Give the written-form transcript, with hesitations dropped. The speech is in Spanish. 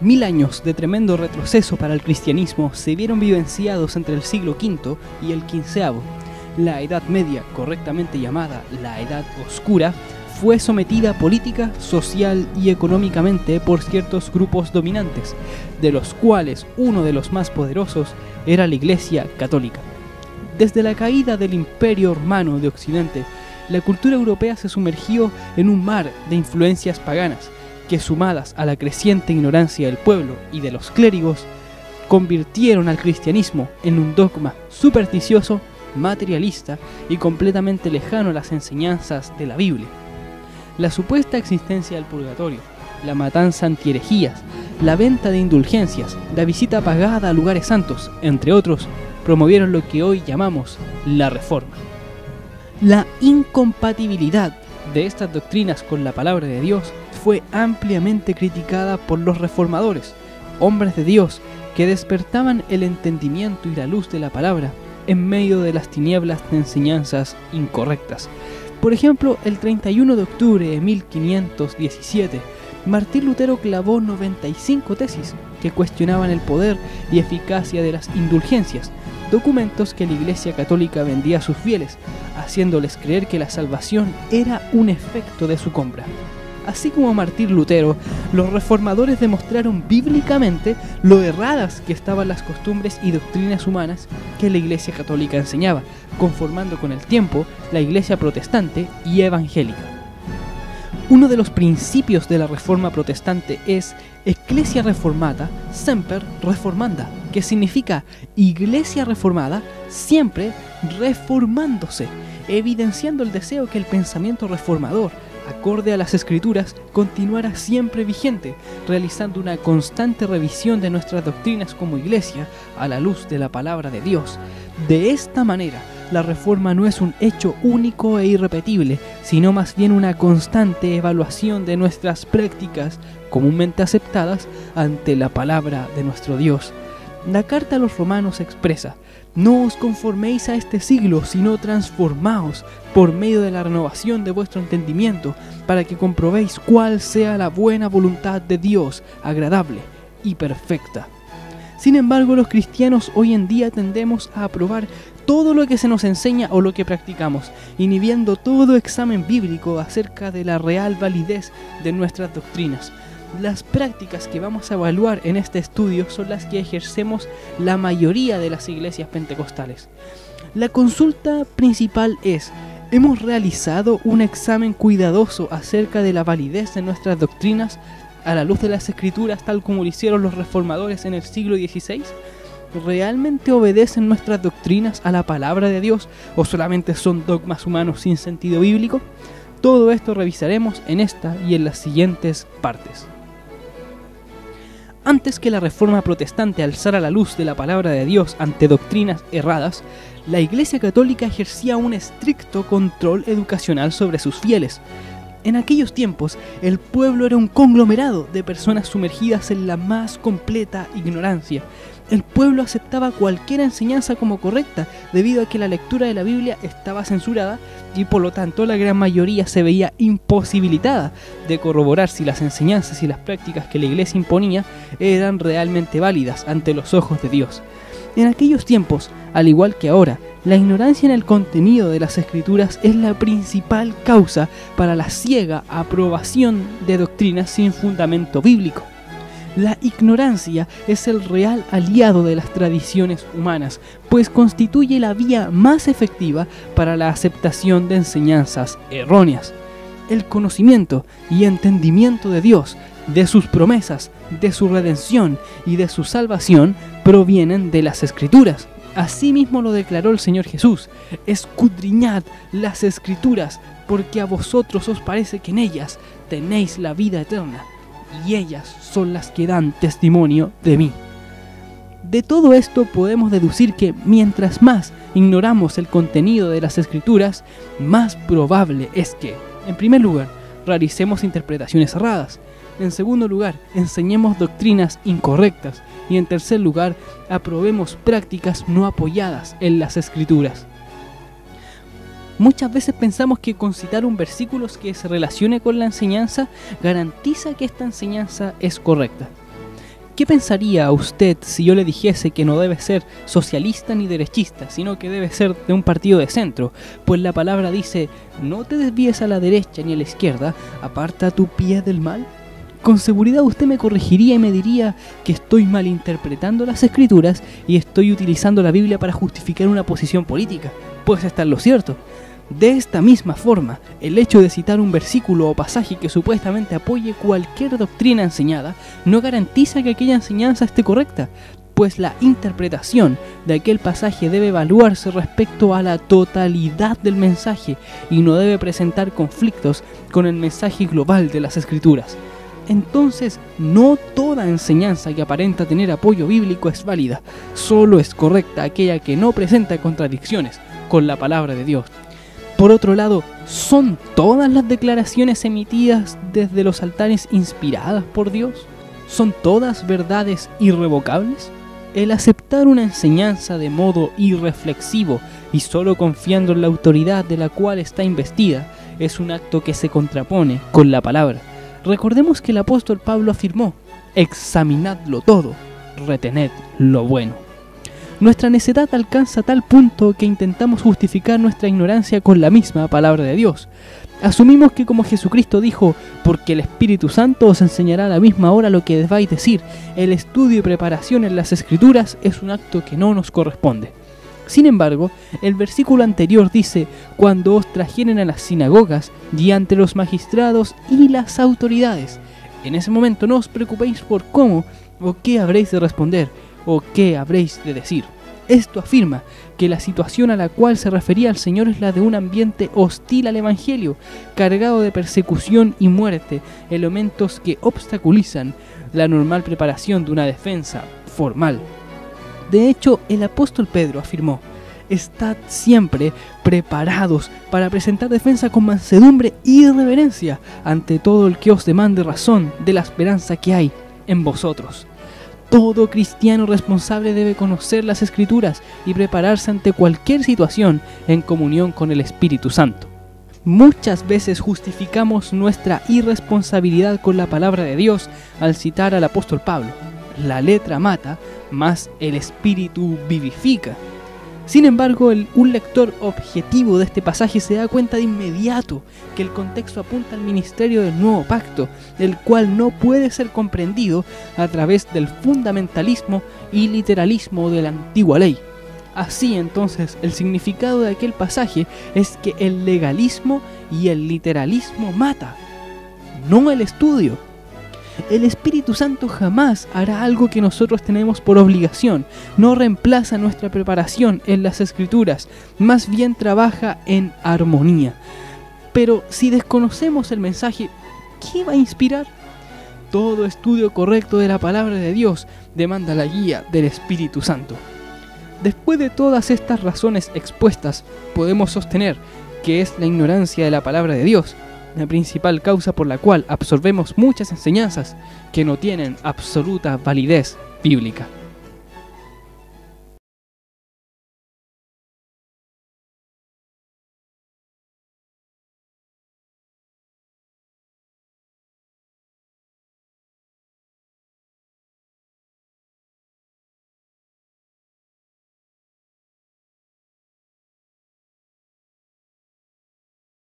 1000 años de tremendo retroceso para el cristianismo se vieron vivenciados entre el siglo V y el XV. La Edad Media, correctamente llamada la Edad Oscura, fue sometida política, social y económicamente por ciertos grupos dominantes, de los cuales uno de los más poderosos era la Iglesia Católica. Desde la caída del Imperio Romano de Occidente, la cultura europea se sumergió en un mar de influencias paganas, que sumadas a la creciente ignorancia del pueblo y de los clérigos, convirtieron al cristianismo en un dogma supersticioso, materialista y completamente lejano a las enseñanzas de la Biblia. La supuesta existencia del purgatorio, la matanza antiherejías, la venta de indulgencias, la visita pagada a lugares santos, entre otros, promovieron lo que hoy llamamos la Reforma. La incompatibilidad de estas doctrinas con la palabra de Dios fue ampliamente criticada por los reformadores, hombres de Dios que despertaban el entendimiento y la luz de la palabra en medio de las tinieblas de enseñanzas incorrectas. Por ejemplo, el 31 de octubre de 1517, Martín Lutero clavó 95 tesis que cuestionaban el poder y eficacia de las indulgencias, documentos que la Iglesia Católica vendía a sus fieles, haciéndoles creer que la salvación era un efecto de su compra. Así como Martín Lutero, los reformadores demostraron bíblicamente lo erradas que estaban las costumbres y doctrinas humanas que la Iglesia Católica enseñaba, conformando con el tiempo la Iglesia protestante y evangélica. Uno de los principios de la Reforma protestante es Ecclesia Reformata Semper Reformanda, que significa Iglesia reformada siempre reformándose, evidenciando el deseo que el pensamiento reformador, acorde a las Escrituras, continuara siempre vigente, realizando una constante revisión de nuestras doctrinas como Iglesia a la luz de la palabra de Dios. De esta manera, la Reforma no es un hecho único e irrepetible, sino más bien una constante evaluación de nuestras prácticas comúnmente aceptadas ante la palabra de nuestro Dios. La carta a los romanos expresa: no os conforméis a este siglo, sino transformaos por medio de la renovación de vuestro entendimiento, para que comprobéis cuál sea la buena voluntad de Dios, agradable y perfecta. Sin embargo, los cristianos hoy en día tendemos a aprobar todo lo que se nos enseña o lo que practicamos, inhibiendo todo examen bíblico acerca de la real validez de nuestras doctrinas. Las prácticas que vamos a evaluar en este estudio son las que ejercemos la mayoría de las iglesias pentecostales. La consulta principal es: ¿hemos realizado un examen cuidadoso acerca de la validez de nuestras doctrinas a la luz de las Escrituras, tal como lo hicieron los reformadores en el siglo XVI? ¿Realmente obedecen nuestras doctrinas a la palabra de Dios o solamente son dogmas humanos sin sentido bíblico? Todo esto revisaremos en esta y en las siguientes partes. Antes que la Reforma protestante alzara la luz de la palabra de Dios ante doctrinas erradas, la Iglesia Católica ejercía un estricto control educacional sobre sus fieles. En aquellos tiempos, el pueblo era un conglomerado de personas sumergidas en la más completa ignorancia. El pueblo aceptaba cualquier enseñanza como correcta, debido a que la lectura de la Biblia estaba censurada y por lo tanto la gran mayoría se veía imposibilitada de corroborar si las enseñanzas y las prácticas que la Iglesia imponía eran realmente válidas ante los ojos de Dios. En aquellos tiempos, al igual que ahora, la ignorancia en el contenido de las Escrituras es la principal causa para la ciega aprobación de doctrinas sin fundamento bíblico. La ignorancia es el real aliado de las tradiciones humanas, pues constituye la vía más efectiva para la aceptación de enseñanzas erróneas. El conocimiento y entendimiento de Dios, de sus promesas, de su redención y de su salvación provienen de las Escrituras. Asimismo lo declaró el Señor Jesús: escudriñad las Escrituras, porque a vosotros os parece que en ellas tenéis la vida eterna, y ellas son las que dan testimonio de mí. De todo esto podemos deducir que mientras más ignoramos el contenido de las Escrituras, más probable es que, en primer lugar, realicemos interpretaciones erradas; en segundo lugar, enseñemos doctrinas incorrectas; y en tercer lugar, aprobemos prácticas no apoyadas en las Escrituras. Muchas veces pensamos que con citar un versículo que se relacione con la enseñanza garantiza que esta enseñanza es correcta. ¿Qué pensaría usted si yo le dijese que no debe ser socialista ni derechista, sino que debe ser de un partido de centro? Pues la palabra dice, no te desvíes a la derecha ni a la izquierda, aparta tu pie del mal. Con seguridad usted me corregiría y me diría que estoy malinterpretando las escrituras y estoy utilizando la Biblia para justificar una posición política. Pues está en lo cierto. De esta misma forma, el hecho de citar un versículo o pasaje que supuestamente apoye cualquier doctrina enseñada no garantiza que aquella enseñanza esté correcta, pues la interpretación de aquel pasaje debe evaluarse respecto a la totalidad del mensaje y no debe presentar conflictos con el mensaje global de las Escrituras. Entonces, no toda enseñanza que aparenta tener apoyo bíblico es válida, solo es correcta aquella que no presenta contradicciones con la palabra de Dios. Por otro lado, ¿son todas las declaraciones emitidas desde los altares inspiradas por Dios? ¿Son todas verdades irrevocables? El aceptar una enseñanza de modo irreflexivo y solo confiando en la autoridad de la cual está investida es un acto que se contrapone con la palabra. Recordemos que el apóstol Pablo afirmó, examinadlo todo, retened lo bueno. Nuestra necedad alcanza tal punto que intentamos justificar nuestra ignorancia con la misma palabra de Dios. Asumimos que como Jesucristo dijo, porque el Espíritu Santo os enseñará a la misma hora lo que debáis decir, el estudio y preparación en las Escrituras es un acto que no nos corresponde. Sin embargo, el versículo anterior dice, cuando os trajeren a las sinagogas y ante los magistrados y las autoridades. En ese momento no os preocupéis por cómo o qué habréis de responder o qué habréis de decir. Esto afirma que la situación a la cual se refería el Señor es la de un ambiente hostil al Evangelio, cargado de persecución y muerte, elementos que obstaculizan la normal preparación de una defensa formal. De hecho, el apóstol Pedro afirmó, estad siempre preparados para presentar defensa con mansedumbre y reverencia ante todo el que os demande razón de la esperanza que hay en vosotros. Todo cristiano responsable debe conocer las Escrituras y prepararse ante cualquier situación en comunión con el Espíritu Santo. Muchas veces justificamos nuestra irresponsabilidad con la palabra de Dios al citar al apóstol Pablo. La letra mata, mas el espíritu vivifica. Sin embargo, un lector objetivo de este pasaje se da cuenta de inmediato que el contexto apunta al ministerio del nuevo pacto, el cual no puede ser comprendido a través del fundamentalismo y literalismo de la antigua ley. Así entonces, el significado de aquel pasaje es que el legalismo y el literalismo mata, no el estudio. El Espíritu Santo jamás hará algo que nosotros tenemos por obligación, no reemplaza nuestra preparación en las Escrituras, más bien trabaja en armonía. Pero si desconocemos el mensaje, ¿qué va a inspirar? Todo estudio correcto de la palabra de Dios demanda la guía del Espíritu Santo. Después de todas estas razones expuestas, podemos sostener que es la ignorancia de la palabra de Dios la principal causa por la cual absorbemos muchas enseñanzas que no tienen absoluta validez bíblica.